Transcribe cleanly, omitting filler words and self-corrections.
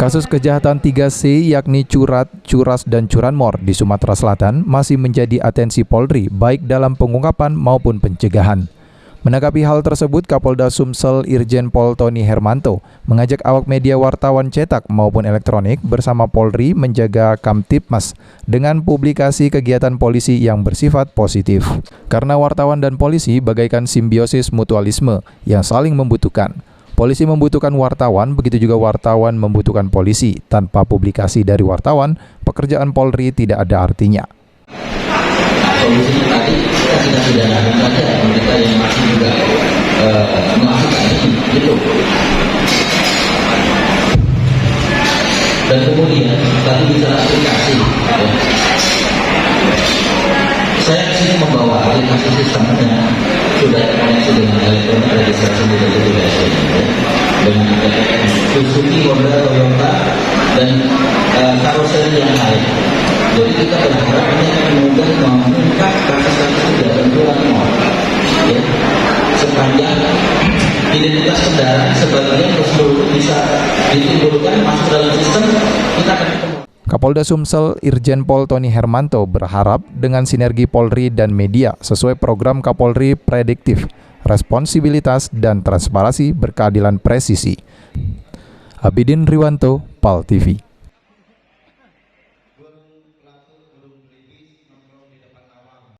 Kasus kejahatan 3C yakni curat, curas, dan curanmor di Sumatera Selatan masih menjadi atensi Polri baik dalam pengungkapan maupun pencegahan. Menanggapi hal tersebut, Kapolda Sumsel Irjen Pol Tony Hermanto mengajak awak media wartawan cetak maupun elektronik bersama Polri menjaga Kamtibmas dengan publikasi kegiatan polisi yang bersifat positif. Karena wartawan dan polisi bagaikan simbiosis mutualisme yang saling membutuhkan. Polisi membutuhkan wartawan, begitu juga wartawan membutuhkan polisi. Tanpa publikasi dari wartawan, pekerjaan Polri tidak ada artinya. Solusinya tadi kita tidak pidanakan saja mereka yang masih juga melakukan itu. Dan kemudian tadi bisa aplikasi. Saya kesini membawa aplikasi sistemnya sudah terkoneksi dengan elektronik registrasi identifikasi dengan APM Suzuki, Honda, Toyota dan karoseri yang lain. Jadi kita berharap ini akan mudah mengungkap kasus-kasus kejahatan curanmor. Sepanjang identitas kendaraan sebagian seluruh bisa ditimbulkan masuk dalam sistem, kita akan ketemu. Kapolda Sumsel Irjen Pol Tony Hermanto berharap dengan sinergi Polri dan media sesuai program Kapolri Prediktif, Responsibilitas dan Transparansi Berkeadilan Presisi. Abidin Riwanto, PAL TV.